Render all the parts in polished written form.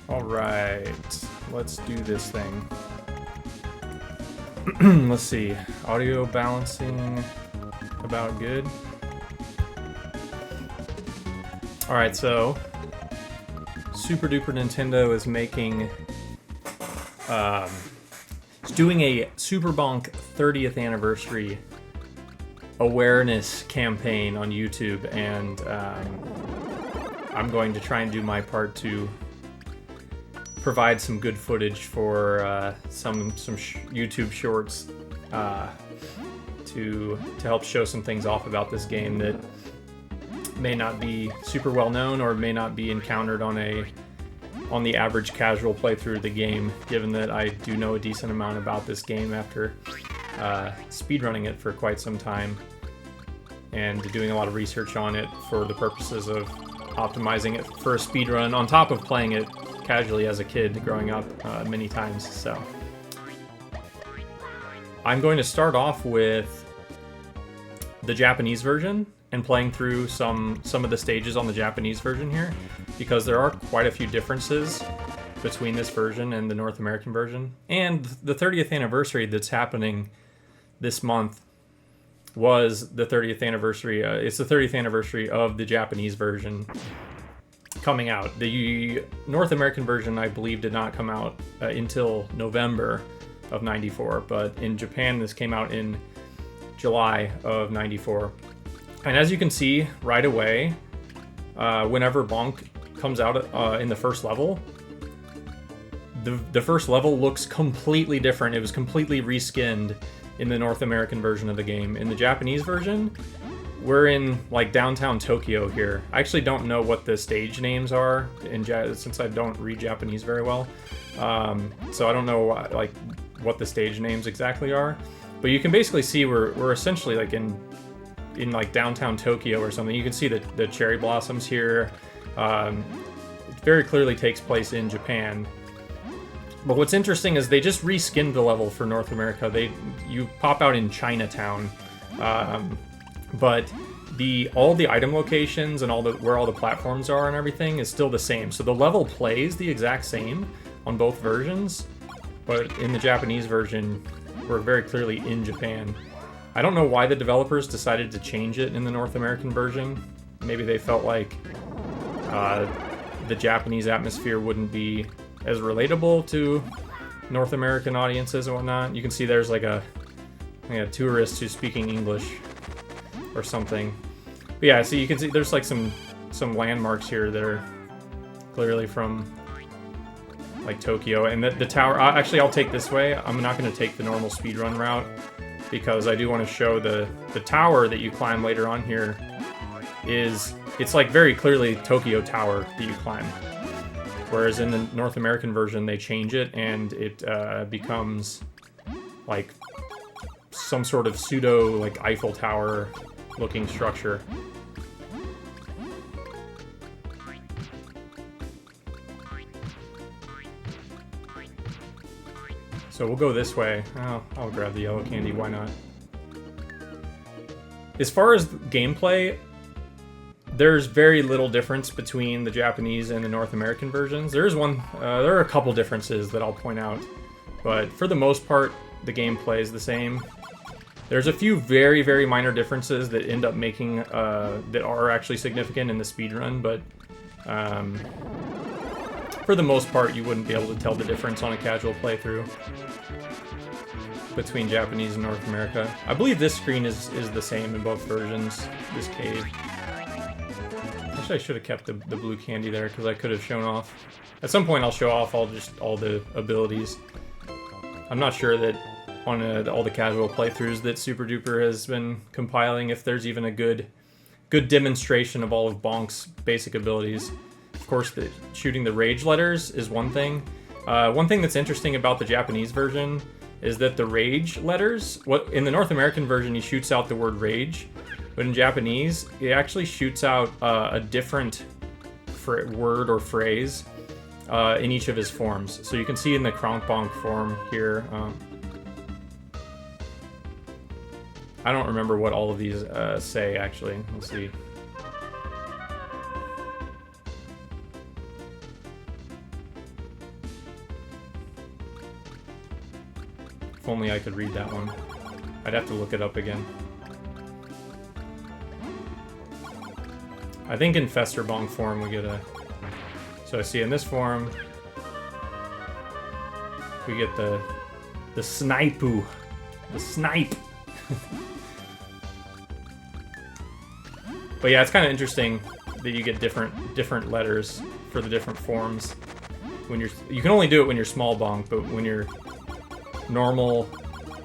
Alright, let's do this thing. Let's see, audio balancing about good. Alright, so SuperDuperNintendo is making, it's doing a Super Bonk 30th anniversary awareness campaign on YouTube, and I'm going to try and do my part to provide some good footage for some YouTube shorts to help show some things off about this game that may not be super well known or may not be encountered on the average casual playthrough of the game, given that I do know a decent amount about this game after speedrunning it for quite some time and doing a lot of research on it for the purposes of optimizing it for a speedrun on top of playing it casually as a kid growing up many times. So I'm going to start off with the Japanese version and playing through some of the stages on the Japanese version here, because there are quite a few differences between this version and the North American version. And the 30th anniversary that's happening this month was the 30th anniversary. It's the 30th anniversary of the Japanese version coming out. The North American version, I believe, did not come out until November of '94, but in Japan this came out in July of '94. And as you can see right away, whenever Bonk comes out in the first level, the first level looks completely different. It was completely reskinned in the North American version of the game. In the Japanese version, we're in like downtown Tokyo here. I actually don't know what the stage names are since I don't read Japanese very well. So I don't know like what the stage names exactly are. But you can basically see we're essentially like in like downtown Tokyo or something. You can see the cherry blossoms here. It very clearly takes place in Japan. But what's interesting is they just reskinned the level for North America. You pop out in Chinatown, but all the item locations and where all the platforms are and everything is still the same. So the level plays the exact same on both versions, but in the Japanese version, we're very clearly in Japan. I don't know why the developers decided to change it in the North American version. Maybe they felt like the Japanese atmosphere wouldn't be as relatable to North American audiences and whatnot. You can see there's like a tourist who's speaking English or something. But yeah, so you can see there's like some landmarks here that are clearly from like Tokyo. And the tower, actually I'll take this way. I'm not going to take the normal speedrun route because I do want to show the tower that you climb later on here it's like very clearly Tokyo Tower that you climb. Whereas in the North American version, they change it and it becomes like some sort of pseudo like Eiffel Tower looking structure. So we'll go this way. Oh, I'll grab the yellow candy, why not? As far as gameplay, there's very little difference between the Japanese and the North American versions. There are a couple differences that I'll point out, but for the most part, the gameplay is the same. There's a few very, very minor differences that end up making, that are actually significant in the speedrun, but for the most part, you wouldn't be able to tell the difference on a casual playthrough between Japanese and North America. I believe this screen is the same in both versions, this cave. Actually, I should have kept the blue candy there because I could have shown off. At some point, I'll show off all the abilities. I'm not sure that on all the casual playthroughs that Super Duper has been compiling, if there's even a good demonstration of all of Bonk's basic abilities. Of course, shooting the rage letters is one thing. One thing that's interesting about the Japanese version is that the rage letters, in the North American version, he shoots out the word rage, but in Japanese, it actually shoots out a different word or phrase in each of his forms. So you can see in the Kronk Bonk form here. I don't remember what all of these say, actually. Let's see. If only I could read that one. I'd have to look it up again. I think in Fester Bonk form we get a... So I see in this form, we get the Snipoo. The Snipe! But yeah, it's kind of interesting that you get different letters for the different forms. When you can only do it when you're small bonk, but when you're normal,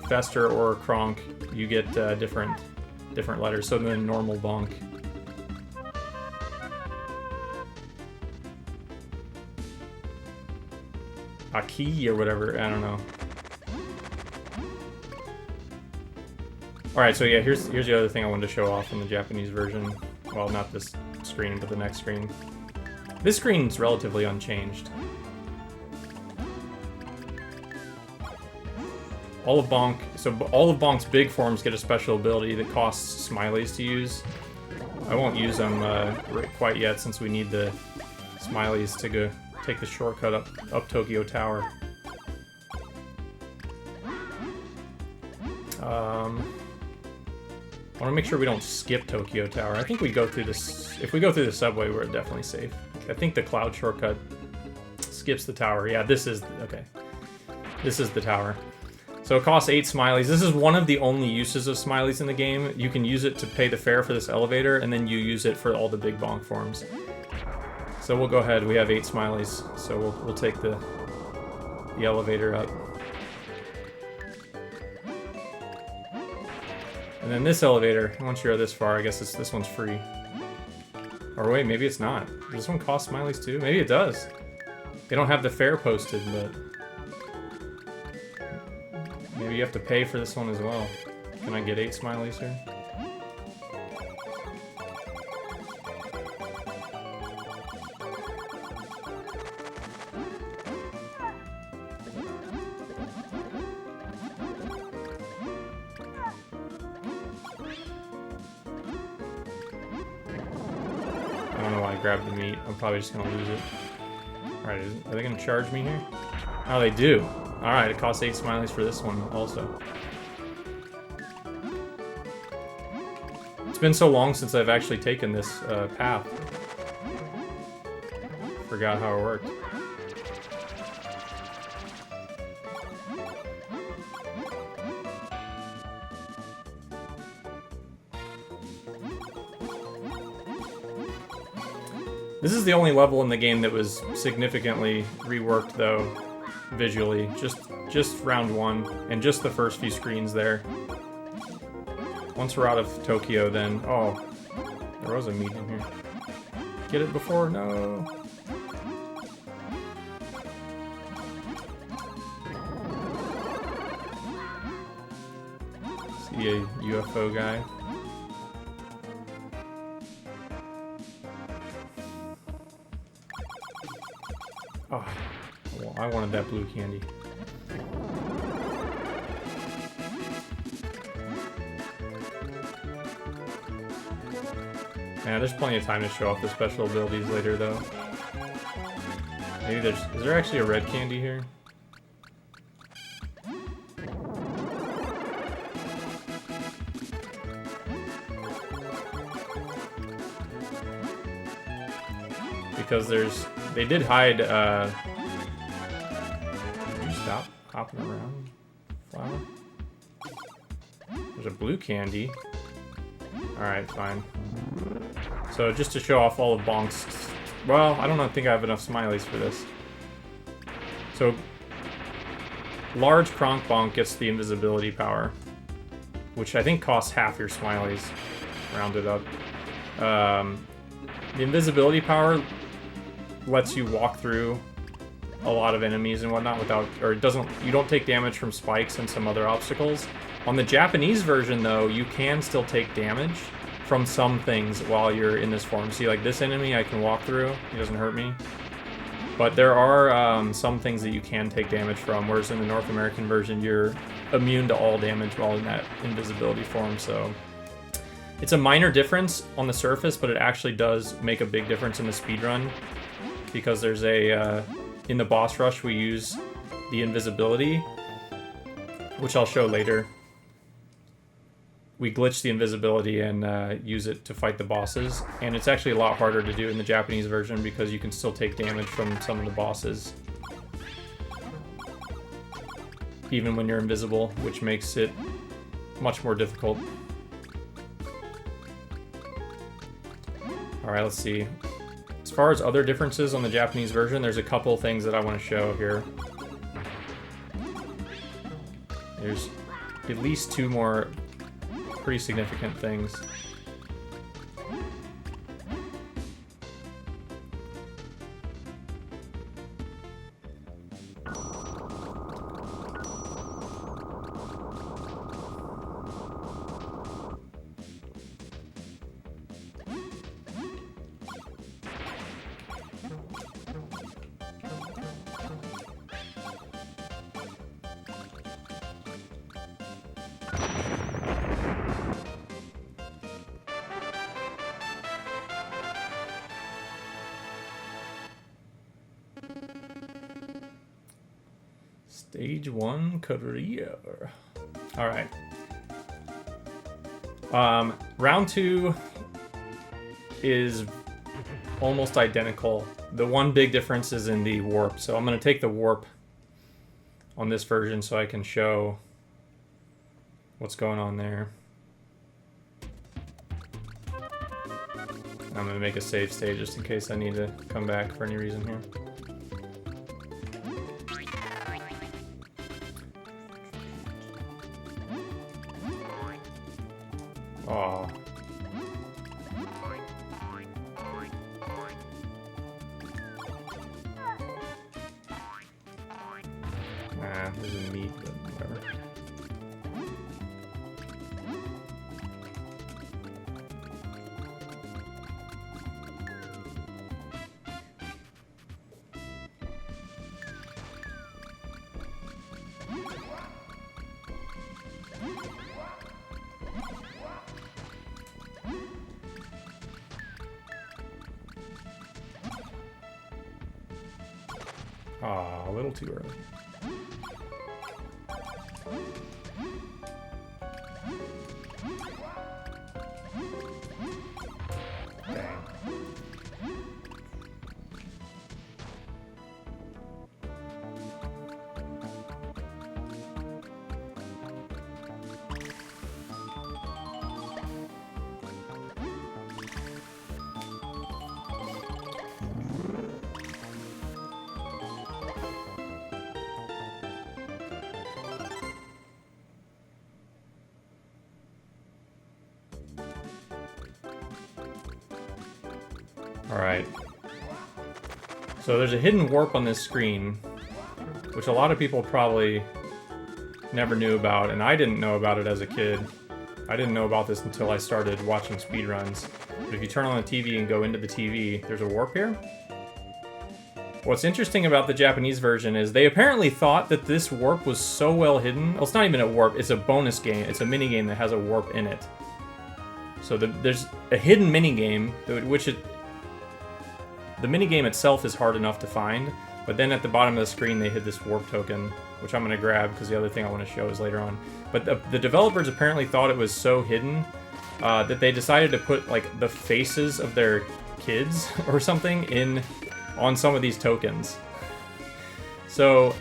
Fester, or Kronk, you get different letters. So then normal bonk. Aki or whatever, I don't know. Alright, so yeah, here's the other thing I wanted to show off in the Japanese version. Well, not this screen, but the next screen. This screen's relatively unchanged. All of Bonk's big forms get a special ability that costs smileys to use. I won't use them quite yet since we need the smileys to go take the shortcut up Tokyo Tower. I want to make sure we don't skip Tokyo Tower. I think we go through this. If we go through the subway, we're definitely safe. I think the cloud shortcut skips the tower. Yeah, this is okay. This is the tower. So it costs 8 smileys. This is one of the only uses of smileys in the game. You can use it to pay the fare for this elevator, and then you use it for all the big bonk forms. So we'll go ahead. We have 8 smileys, so we'll take the elevator up. And then this elevator, once you're this far, I guess this one's free. Or wait, maybe it's not. Does this one cost smileys too? Maybe it does. They don't have the fare posted, but maybe you have to pay for this one as well. Can I get 8 smileys here? Grab the meat. I'm probably just gonna lose it. Alright, are they gonna charge me here? Oh, they do. Alright, it costs 8 smileys for this one also. It's been so long since I've actually taken this path. Forgot how it worked. This is the only level in the game that was significantly reworked, though, visually. Just round 1, and just the first few screens there. Once we're out of Tokyo, then... Oh, there was a meat in here. Get it before? No! See a UFO guy. Oh, well, I wanted that blue candy. Yeah, there's plenty of time to show off the special abilities later, though. Maybe is there actually a red candy here? Because they did hide, Can you stop hopping around, flower? There's a blue candy. Alright, fine. So just to show off all of Bonk's... Well, I don't think I have enough smileys for this. So, large Kronk Bonk gets the invisibility power, which I think costs half your smileys, rounded up. The invisibility power lets you walk through a lot of enemies and whatnot without, or it doesn't, you don't take damage from spikes and some other obstacles. On the Japanese version, though, you can still take damage from some things while you're in this form. See, like this enemy I can walk through, he doesn't hurt me. But there are some things that you can take damage from, whereas in the North American version, you're immune to all damage while in that invisibility form, so... It's a minor difference on the surface, but it actually does make a big difference in the speedrun. Because there's a, in the boss rush we use the invisibility, which I'll show later. We glitch the invisibility and use it to fight the bosses, and it's actually a lot harder to do in the Japanese version because you can still take damage from some of the bosses, even when you're invisible, which makes it much more difficult. Alright, let's see. As far as other differences on the Japanese version, there's a couple things that I want to show here. There's at least two more pretty significant things. Stage 1 career. Alright. Round 2 is almost identical. The one big difference is in the warp. So I'm going to take the warp on this version so I can show what's going on there. I'm going to make a save state just in case I need to come back for any reason here. Aw. Nah, there's a meat, but whatever. Aw, a little too early. Dang. Alright. So there's a hidden warp on this screen, which a lot of people probably never knew about, and I didn't know about it as a kid. I didn't know about this until I started watching speedruns. But if you turn on the TV and go into the TV, there's a warp here. What's interesting about the Japanese version is they apparently thought that this warp was so well hidden. Well, it's not even a warp, it's a bonus game. It's a minigame that has a warp in it. So there's a hidden minigame, which the minigame itself is hard enough to find, but then at the bottom of the screen they hid this warp token, which I'm going to grab because the other thing I want to show is later on. But the developers apparently thought it was so hidden that they decided to put like the faces of their kids or something on some of these tokens. So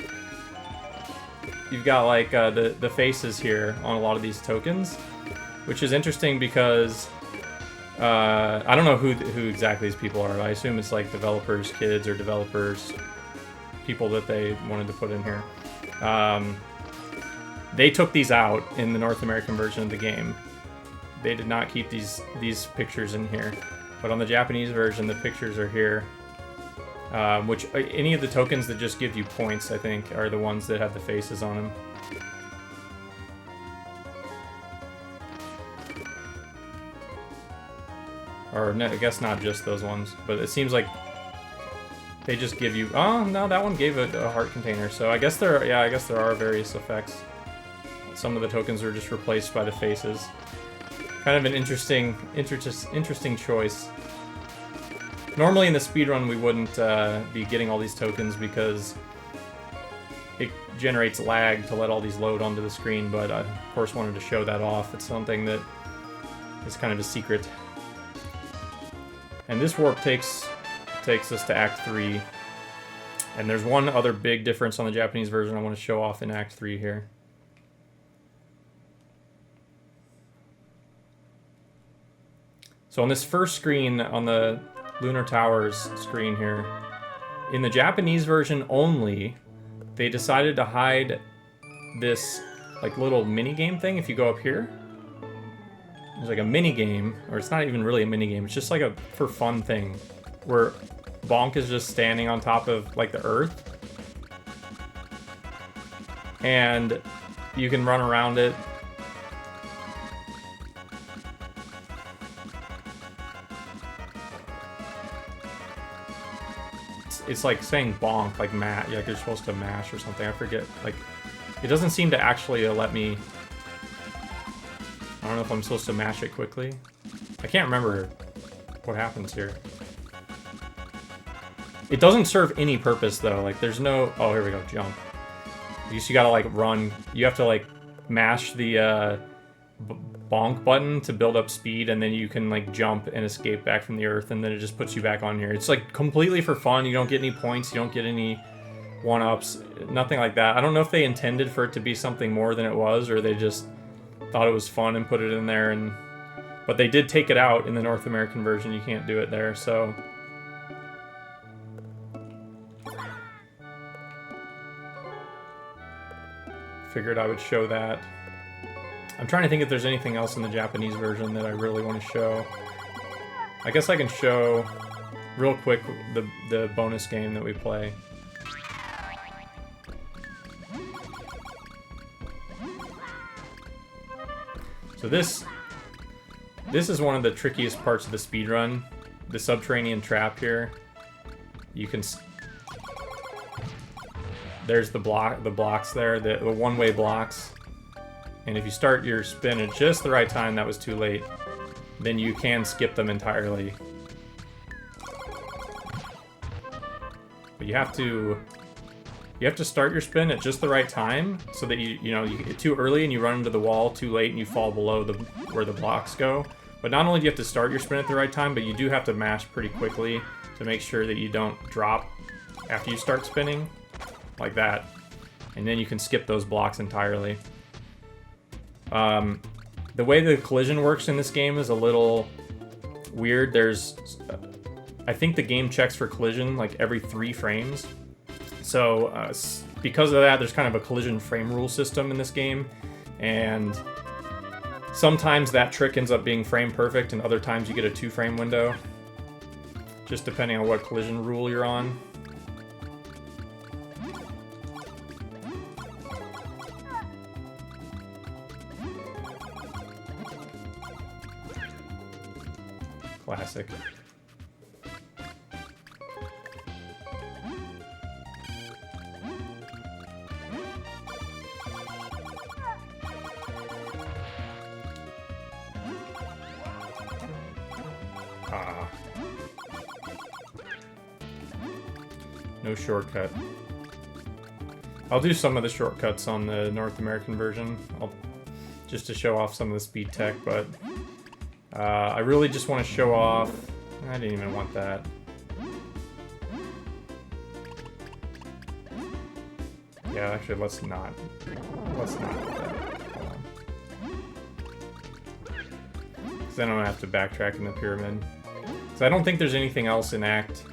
you've got like the faces here on a lot of these tokens, which is interesting because I don't know who exactly these people are. I assume it's like developers' kids or developers' people that they wanted to put in here. They took these out in the North American version of the game. They did not keep these pictures in here. But on the Japanese version, the pictures are here. Which, any of the tokens that just give you points, I think, are the ones that have the faces on them. Or, no, I guess not just those ones, but it seems like they just give you... Oh, no, that one gave a heart container, so I guess there are various effects. Some of the tokens are just replaced by the faces. Kind of an interesting choice. Normally in the speedrun we wouldn't be getting all these tokens because generates lag to let all these load onto the screen, but I, of course, wanted to show that off. It's something that is kind of a secret. And this warp takes us to Act 3. And there's one other big difference on the Japanese version I want to show off in Act 3 here. So on this first screen, on the Lunar Towers screen here, in the Japanese version only, they decided to hide this like little mini game thing. If you go up here, there's like a mini game, or it's not even really a mini game. It's just like a for fun thing where Bonk is just standing on top of like the Earth, and you can run around it. It's like saying bonk, like mat, like you're supposed to mash or something. I forget. Like, it doesn't seem to actually let me. I don't know if I'm supposed to mash it quickly. I can't remember what happens here. It doesn't serve any purpose though. Like, there's no. Oh, here we go. Jump. You gotta like run. You have to like mash the bonk button to build up speed, and then you can like jump and escape back from the Earth, and then it just puts you back on here. It's like completely for fun. You don't get any points, you don't get any one-ups, nothing like that. I don't know if they intended for it to be something more than it was, or they just thought it was fun and put it in there. And but they did take it out in the North American version. You can't do it there, so figured I would show that. I'm trying to think if there's anything else in the Japanese version that I really want to show. I guess I can show real quick the bonus game that we play. So this is one of the trickiest parts of the speedrun. The subterranean trap here. You can there's the blocks there, the one-way blocks. And if you start your spin at just the right time, that was too late, then you can skip them entirely. But you have to start your spin at just the right time, so that you get too early and you run into the wall too late and you fall below where the blocks go. But not only do you have to start your spin at the right time, but you do have to mash pretty quickly to make sure that you don't drop after you start spinning, like that. And then you can skip those blocks entirely. The way the collision works in this game is a little weird. I think the game checks for collision like every 3 frames. So because of that, there's kind of a collision frame rule system in this game. And sometimes that trick ends up being frame perfect, and other times you get a 2-frame window. Just depending on what collision rule you're on. Classic. No shortcut. I'll do some of the shortcuts on the North American version, just to show off some of the speed tech, but I really just want to show off. I didn't even want that. Yeah, actually, let's not do that. Hold on. Because then I'm gonna have to backtrack in the pyramid. So I don't think there's anything else in Act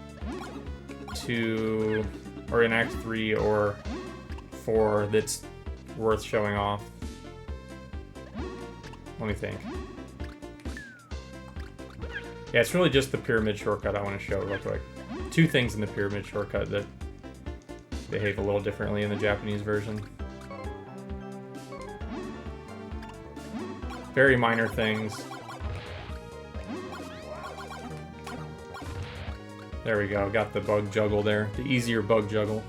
2 or in Act 3 or 4 that's worth showing off. Let me think. Yeah, it's really just the pyramid shortcut I want to show real quick. 2 things in the pyramid shortcut that behave a little differently in the Japanese version. Very minor things. There we go, got the bug juggle there. The easier bug juggle.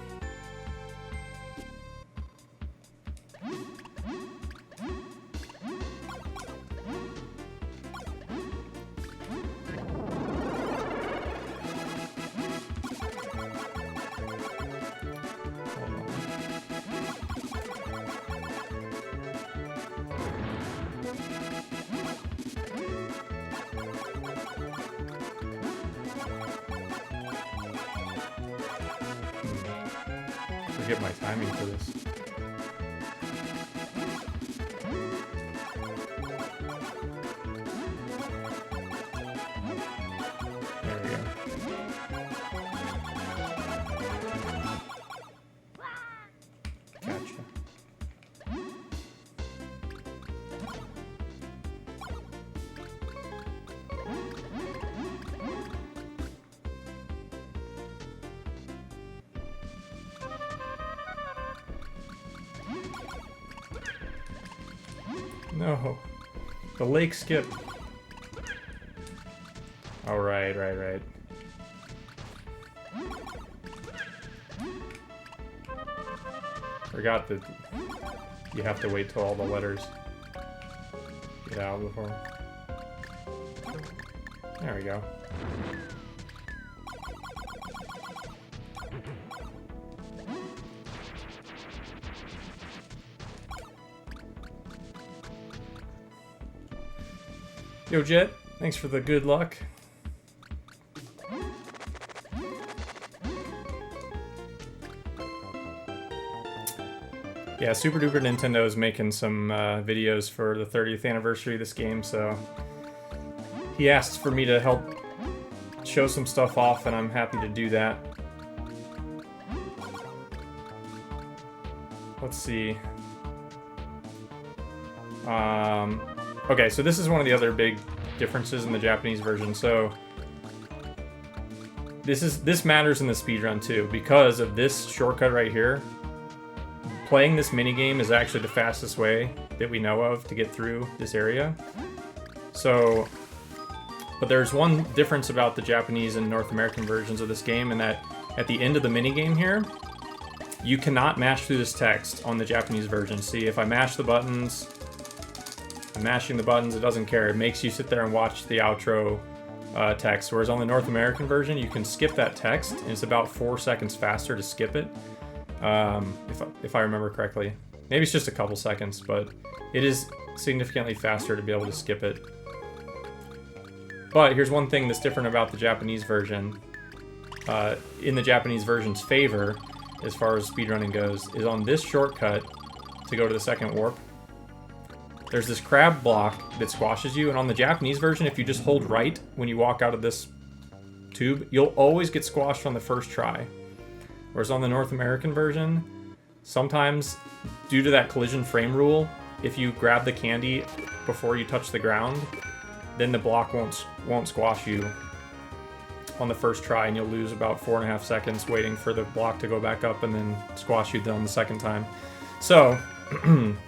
get my timing for this. There we go. Gotcha. No. The lake skip. Oh, right. Forgot that you have to wait till all the letters get out before. There we go. Yo, Jet, thanks for the good luck. Yeah, SuperDuperNintendo is making some videos for the 30th anniversary of this game, so he asked for me to help show some stuff off, and I'm happy to do that. Let's see. Okay, so this is one of the other big differences in the Japanese version. So this matters in the speedrun too, because of this shortcut right here. Playing this minigame is actually the fastest way that we know of to get through this area. So, but there's one difference about the Japanese and North American versions of this game, in that at the end of the minigame here, you cannot mash through this text on the Japanese version. See, if I mash the buttons, I'm mashing the buttons, it doesn't care. It makes you sit there and watch the outro text. Whereas on the North American version, you can skip that text, and it's about 4 seconds faster to skip it. If I remember correctly. Maybe it's just a couple seconds, but it is significantly faster to be able to skip it. But here's one thing that's different about the Japanese version. In the Japanese version's favor, as far as speedrunning goes, is on this shortcut to go to the second warp. There's this crab block that squashes you, and on the Japanese version, if you just hold right when you walk out of this tube, you'll always get squashed on the first try. Whereas on the North American version, sometimes, due to that collision frame rule, if you grab the candy before you touch the ground, then the block won't squash you on the first try, and you'll lose about 4.5 seconds waiting for the block to go back up and then squash you on the second time. So,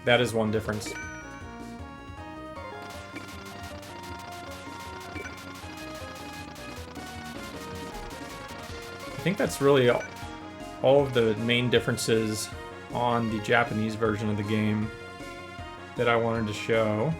that is one difference. I think that's really all of the main differences on the Japanese version of the game that I wanted to show.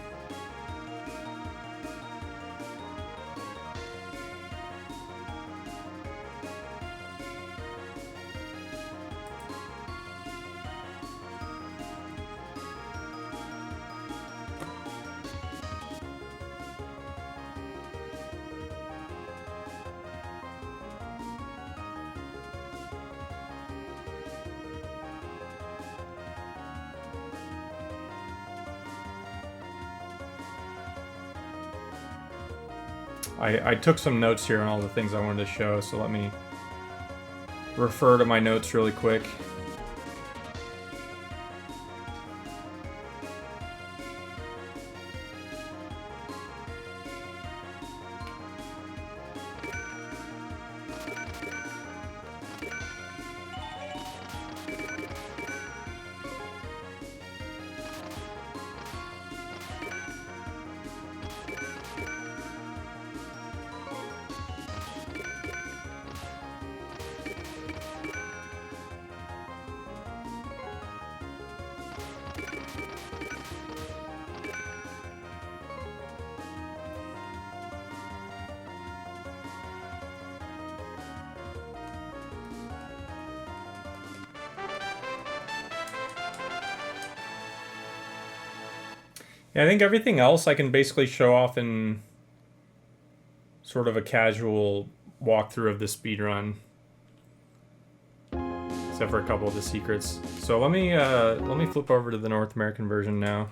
I took some notes here on all the things I wanted to show, so let me refer to my notes really quick. Yeah, I think everything else I can basically show off in sort of a casual walkthrough of the speedrun. So except for a couple of the secrets. So let me flip over to the North American version now.